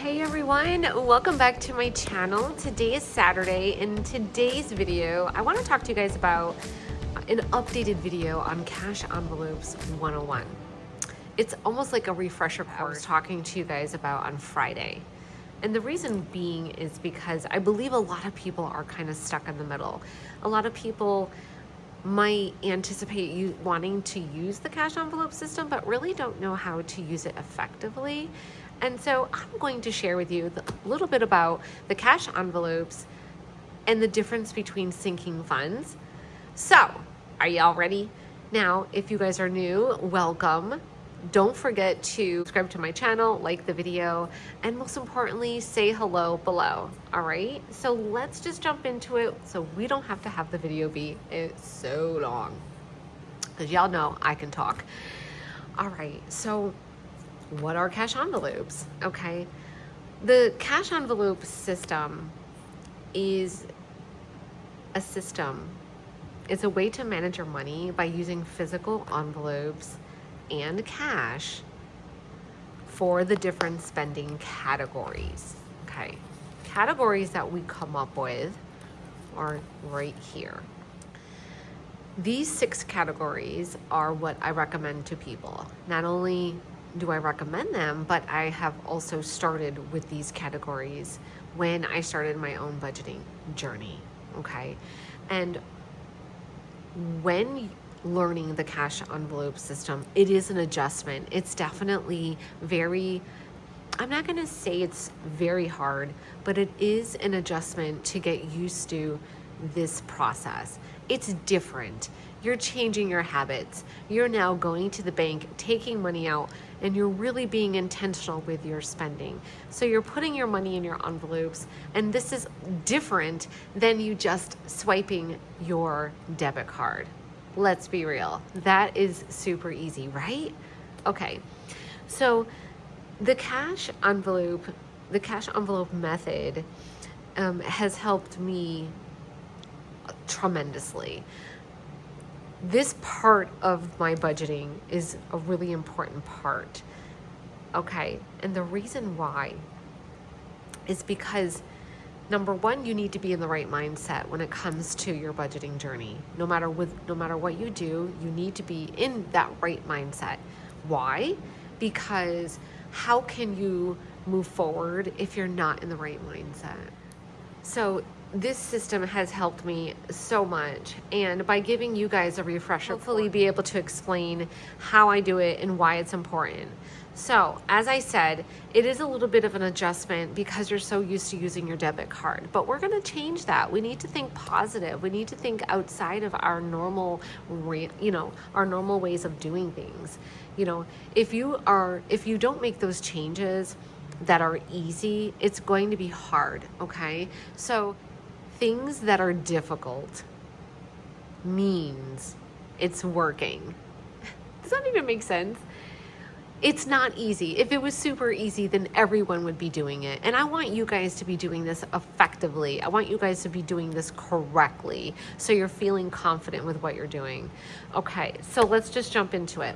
Hey everyone, welcome back to my channel. Today is Saturday. In today's video, I want to talk to you guys about an updated video on Cash Envelopes 101. It's almost like a refresher course I was talking to you guys about on Friday. And the reason being is because I believe a lot of people are kind of stuck in the middle. A lot of people might anticipate you wanting to use the cash envelope system, but really don't know how to use it effectively. And so I'm going to share with you a little bit about the cash envelopes and the difference between sinking funds. So, are y'all ready? Now, if you guys are new, welcome. Don't forget to subscribe to my channel, like the video, and most importantly, say hello below, all right? So let's just jump into it so we don't have to have the video be so long, because y'all know I can talk. All right, so what are cash envelopes? Okay, the cash envelope system is a system. It's a way to manage your money by using physical envelopes and cash for the different spending categories. Okay, categories that we come up with are right here. These 6 categories are what I recommend to people. Not only do I recommend them, but I have also started with these categories when I started my own budgeting journey. Okay, and when learning the cash envelope system, it is an adjustment. It's definitely I'm not going to say it's very hard, but it is an adjustment to get used to this process. It's different. You're changing your habits. You're now going to the bank, taking money out, and you're really being intentional with your spending. So you're putting your money in your envelopes, and this is different than you just swiping your debit card. Let's be real. That is super easy, right? Okay. So the cash envelope method has helped me tremendously. This part of my budgeting is a really important part. Okay. And the reason why is because number one, you need to be in the right mindset when it comes to your budgeting journey. No matter what you do, you need to be in that right mindset. Why? Because how can you move forward if you're not in the right mindset? So this system has helped me so much, and by giving you guys a refresher, hopefully be able to explain how I do it and why it's important. So, as I said, it is a little bit of an adjustment because you're so used to using your debit card, but we're going to change that. We need to think positive. We need to think outside of our normal, our normal ways of doing things. If you don't make those changes that are easy, it's going to be hard, okay? So, things that are difficult means it's working. Does that even make sense? It's not easy. If it was super easy, then everyone would be doing it. And I want you guys to be doing this effectively. I want you guys to be doing this correctly so you're feeling confident with what you're doing. Okay, so let's just jump into it.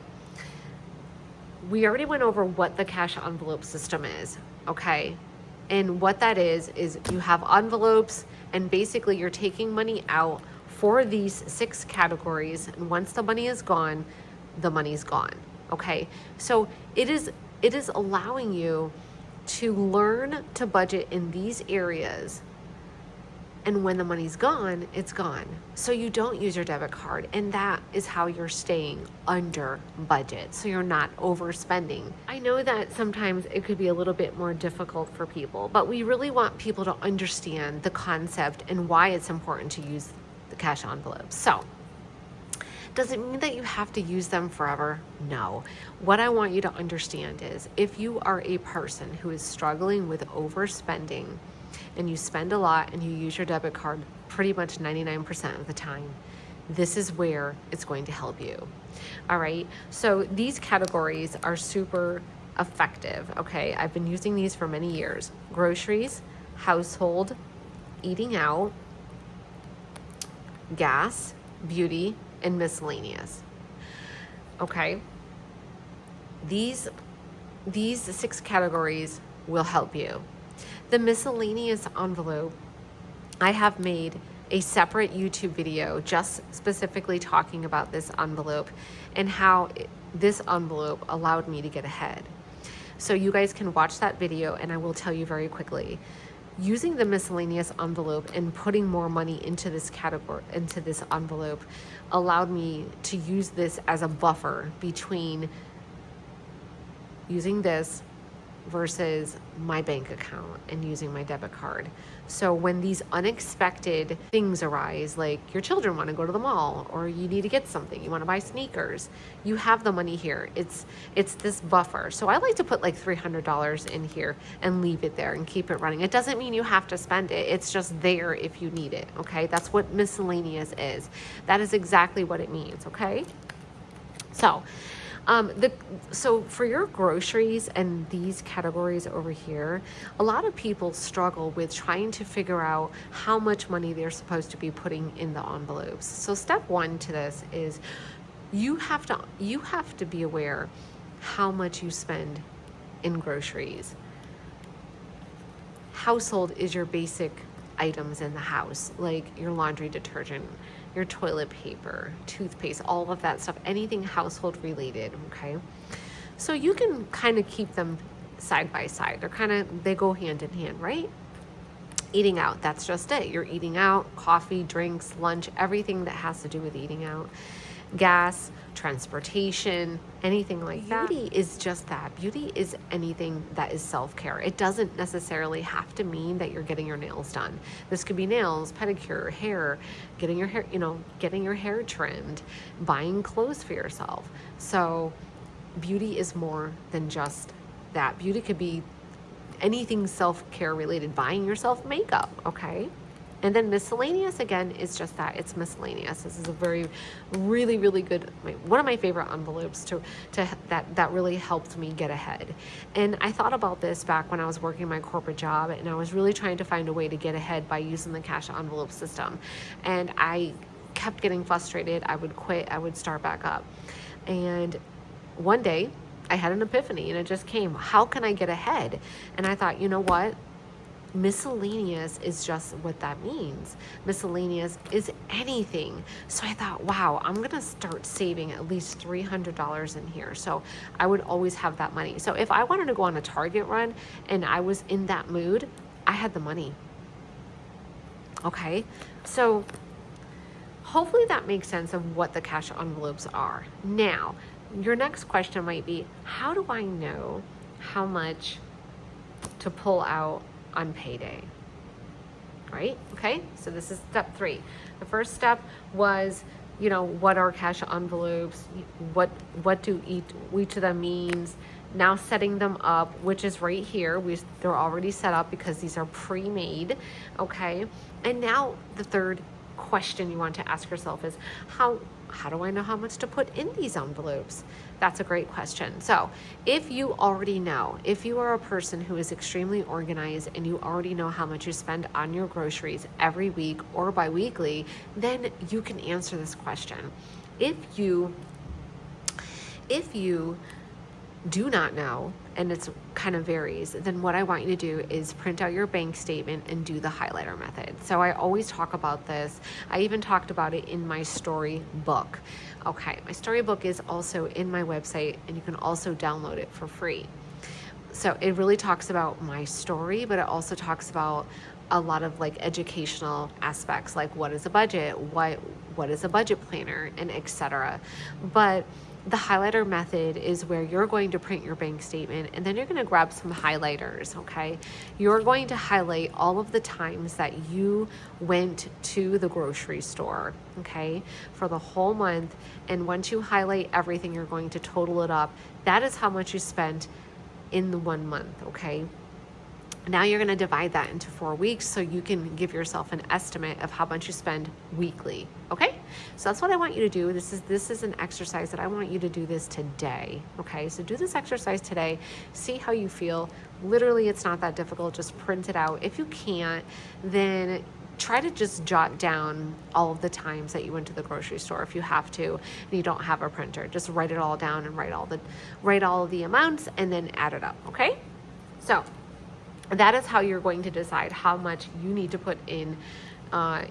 We already went over what the cash envelope system is, okay? And what that is you have envelopes, and basically you're taking money out for these 6 categories. And once the money is gone, the money's gone. Okay, so it is allowing you to learn to budget in these areas, and when the money's gone, it's gone. So you don't use your debit card, and that is how you're staying under budget, so you're not overspending. I know that sometimes it could be a little bit more difficult for people, but we really want people to understand the concept and why it's important to use the cash envelopes. So does it mean that you have to use them forever? No. What I want you to understand is if you are a person who is struggling with overspending and you spend a lot and you use your debit card pretty much 99% of the time, this is where it's going to help you. All right. So these categories are super effective. Okay. I've been using these for many years. Groceries, household, eating out, gas, beauty, and miscellaneous. Okay. These 6 categories will help you. The miscellaneous envelope, I have made a separate YouTube video just specifically talking about this envelope and how this envelope allowed me to get ahead. So you guys can watch that video, and I will tell you very quickly. Using the miscellaneous envelope and putting more money into this category, into this envelope, allowed me to use this as a buffer between using this versus my bank account and using my debit card. So when these unexpected things arise, like your children want to go to the mall, or you need to get something, you want to buy sneakers, you have the money here. It's this buffer. So I like to put like $300 in here and leave it there and keep it running. It doesn't mean you have to spend it. It's just there if you need it, okay? That's what miscellaneous is. That is exactly what it means, okay? So for your groceries and these categories over here, a lot of people struggle with trying to figure out how much money they're supposed to be putting in the envelopes. So step one to this is you have to be aware how much you spend in groceries. Household is your basic items in the house, like your laundry detergent, your toilet paper, toothpaste, all of that stuff, anything household related, okay? So you can kind of keep them side by side. They go hand in hand, right? Eating out, that's just it. You're eating out, coffee, drinks, lunch, everything that has to do with eating out. Gas, transportation, anything like that. Beauty is just that. Beauty is anything that is self-care. It doesn't necessarily have to mean that you're getting your nails done. This could be nails, pedicure, hair, getting your hair trimmed, buying clothes for yourself. So beauty is more than just that. Beauty could be anything self-care related, buying yourself makeup, okay? And then miscellaneous, again, is just that. It's miscellaneous. This is a really, really good, one of my favorite envelopes that really helped me get ahead. And I thought about this back when I was working my corporate job, and I was really trying to find a way to get ahead by using the cash envelope system. And I kept getting frustrated. I would quit. I would start back up. And one day I had an epiphany, and it just came. How can I get ahead? And I thought, you know what? Miscellaneous is just what that means. Miscellaneous is anything. So I thought, wow, I'm going to start saving at least $300 in here. So I would always have that money. So if I wanted to go on a Target run and I was in that mood, I had the money. Okay. So hopefully that makes sense of what the cash envelopes are. Now, your next question might be, how do I know how much to pull out on payday, right? Okay, so this is step 3. The first step was, what are cash envelopes? What do each of them means? Now setting them up, which is right here. They're already set up because these are pre-made, okay? And now the third question you want to ask yourself is, how do I know how much to put in these envelopes? That's a great question. So if you already know, if you are a person who is extremely organized and you already know how much you spend on your groceries every week or bi-weekly, then you can answer this question. If you do not know, and it's kind of varies, then what I want you to do is print out your bank statement and do the highlighter method. So I always talk about this. I even talked about it in my storybook. Okay, my storybook is also in my website, and you can also download it for free. So it really talks about my story, but it also talks about a lot of like educational aspects, like what is a budget, what is a budget planner, and etc. But the highlighter method is where you're going to print your bank statement, and then you're going to grab some highlighters, okay? You're going to highlight all of the times that you went to the grocery store, okay, for the whole month. And once you highlight everything, you're going to total it up. That is how much you spent in the 1 month, okay? Now you're going to divide that into 4 weeks so you can give yourself an estimate of how much you spend weekly. Okay? So that's what I want you to do. This is an exercise that I want you to do this today. Okay? So do this exercise today. See how you feel. Literally, it's not that difficult. Just print it out. If you can't, then try to just jot down all of the times that you went to the grocery store if you have to and you don't have a printer. Just write it all down and write all of the amounts and then add it up. Okay? So that is how you're going to decide how much you need to put in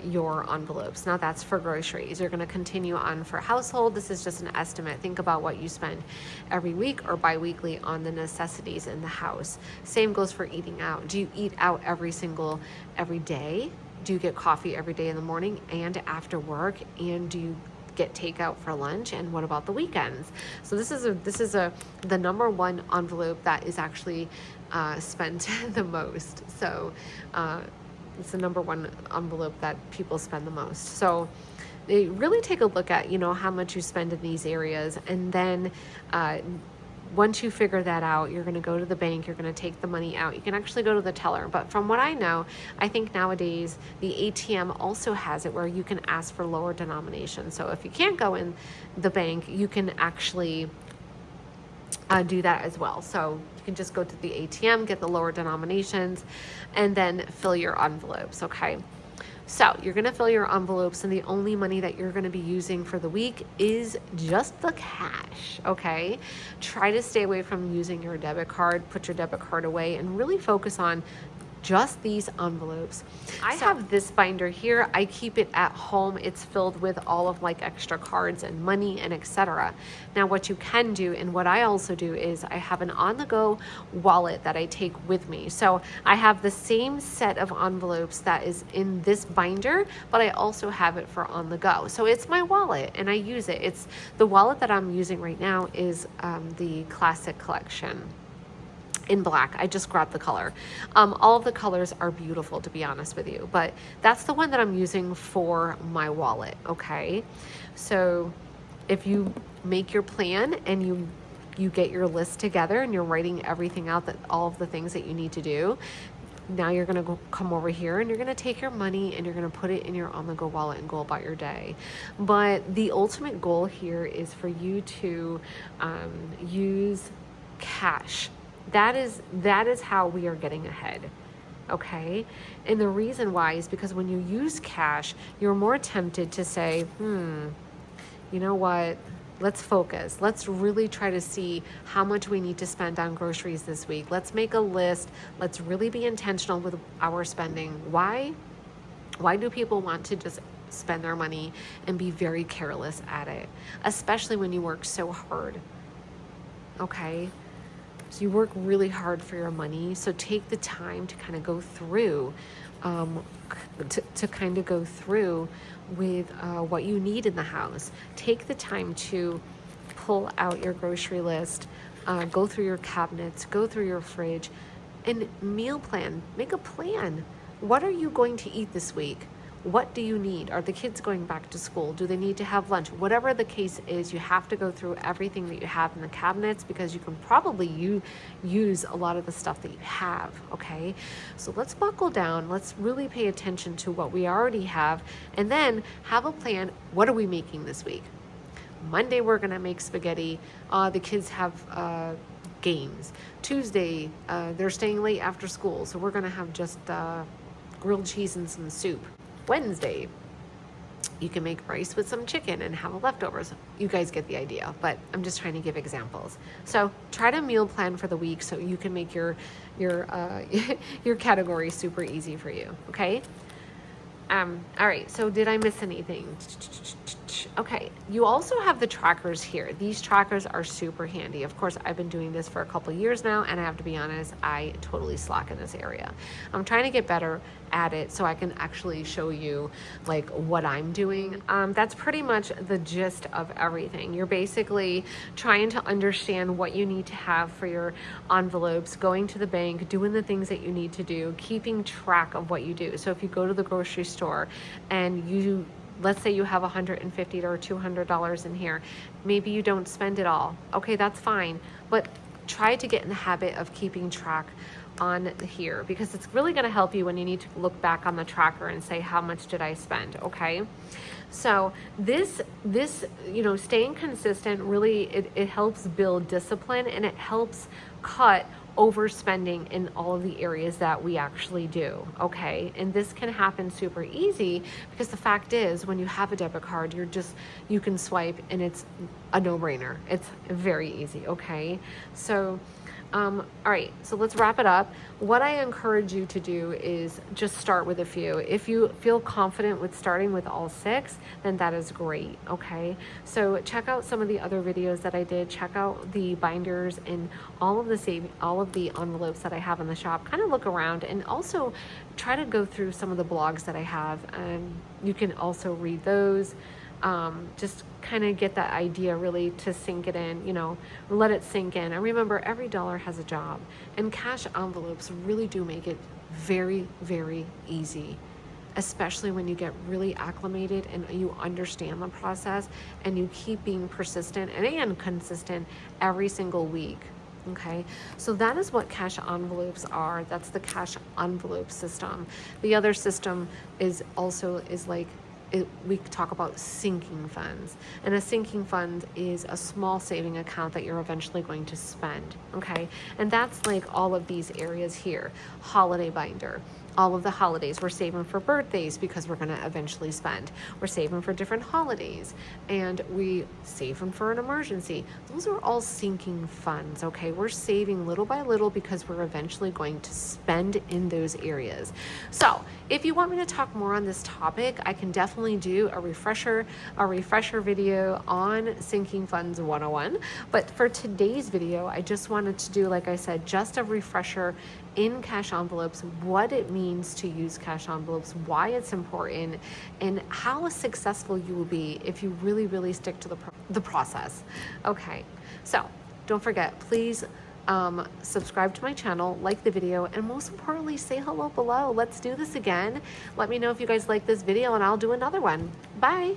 your envelopes. Now that's for groceries. You're going to continue on for household. This is just an estimate. Think about what you spend every week or bi-weekly on the necessities in the house. Same goes for eating out. Do you eat out every day? Do you get coffee every day in the morning and after work? And do you get takeout for lunch? And what about the weekends? So this is the number one envelope that is actually spent the most. So it's the number one envelope that people spend the most. So they really take a look at, how much you spend in these areas. And then once you figure that out, you're going to go to the bank, you're going to take the money out. You can actually go to the teller. But from what I know, I think nowadays the ATM also has it where you can ask for lower denomination. So if you can't go in the bank, you can actually do that as well. So you can just go to the ATM, get the lower denominations, and then fill your envelopes, okay? So you're gonna fill your envelopes, and the only money that you're gonna be using for the week is just the cash, okay? Try to stay away from using your debit card, put your debit card away, and really focus on just these envelopes. I have this binder here. I keep it at home. It's filled with all of like extra cards and money and etc. Now what you can do, and what I also do, is I have an on-the-go wallet that I take with me. So I have the same set of envelopes that is in this binder, but I also have it for on the go. So it's my wallet and I use it. It's the wallet that I'm using right now is the Classic Collection in black. I just grabbed the color. All of the colors are beautiful, to be honest with you, but that's the one that I'm using for my wallet, okay? So if you make your plan and you get your list together and you're writing everything out, that all of the things that you need to do, now you're going to come over here and you're going to take your money and you're going to put it in your on-the-go wallet and go about your day. But the ultimate goal here is for you to use cash. That is how we are getting ahead, okay? And the reason why is because when you use cash, you're more tempted to say, you know what? Let's focus. Let's really try to see how much we need to spend on groceries this week. Let's make a list. Let's really be intentional with our spending. Why? Why do people want to just spend their money and be very careless at it? Especially when you work so hard, okay? So you work really hard for your money. So take the time to kind of go through, with what you need in the house. Take the time to pull out your grocery list, go through your cabinets, go through your fridge, and meal plan. Make a plan. What are you going to eat this week? What do you need? Are the kids going back to school? Do they need to have lunch? Whatever the case is, you have to go through everything that you have in the cabinets because you can probably use a lot of the stuff that you have, okay? So let's buckle down. Let's really pay attention to what we already have and then have a plan. What are we making this week? Monday, we're gonna make spaghetti. The kids have games. Tuesday, they're staying late after school, so we're gonna have just grilled cheese and some soup. Wednesday, you can make rice with some chicken and have leftovers. You guys get the idea, but I'm just trying to give examples. So try to meal plan for the week so you can make your category super easy for you, okay? All right, so did I miss anything? Okay, you also have the trackers here. These trackers are super handy. Of course, I've been doing this for a couple years now, and I have to be honest, I totally slack in this area. I'm trying to get better at it so I can actually show you like what I'm doing. That's pretty much the gist of everything. You're basically trying to understand what you need to have for your envelopes, going to the bank, doing the things that you need to do, keeping track of what you do. So if you go to the grocery store and let's say you have $150 or $200 in here, maybe you don't spend it all. Okay, that's fine, but try to get in the habit of keeping track on here because it's really going to help you when you need to look back on the tracker and say, how much did I spend? Okay, so this staying consistent really it helps build discipline and it helps cut overspending in all of the areas that we actually do, okay? And this can happen super easy because the fact is when you have a debit card, you can swipe and it's a no-brainer. It's very easy, okay? So All right, so let's wrap it up. What I encourage you to do is just start with a few. If you feel confident with starting with all 6, then that is great, okay? So check out some of the other videos that I did. Check out the binders and all of the envelopes that I have in the shop. Kind of look around and also try to go through some of the blogs that I have. You can also read those. Just kind of get that idea really to sink it in, let it sink in. And remember, every dollar has a job, and cash envelopes really do make it very, very easy, especially when you get really acclimated and you understand the process and you keep being persistent and consistent every single week. Okay, so that is what cash envelopes are. That's the cash envelope system. The other system is like, we talk about sinking funds, and a sinking fund is a small saving account that you're eventually going to spend. Okay, and that's like all of these areas here. Holiday binder, all of the holidays. We're saving for birthdays because we're going to eventually spend. We're saving for different holidays, and we saving for an emergency. Those are all sinking funds, okay? We're saving little by little because we're eventually going to spend in those areas. So if you want me to talk more on this topic, I can definitely do a refresher video on sinking funds 101. But for today's video, I just wanted to do, like I said, just a refresher in cash envelopes, what it means to use cash envelopes, why it's important, and how successful you will be if you really, really stick to the process. Okay, so don't forget, please subscribe to my channel, like the video, and most importantly, say hello below. Let's do this again. Let me know if you guys like this video and I'll do another one. Bye.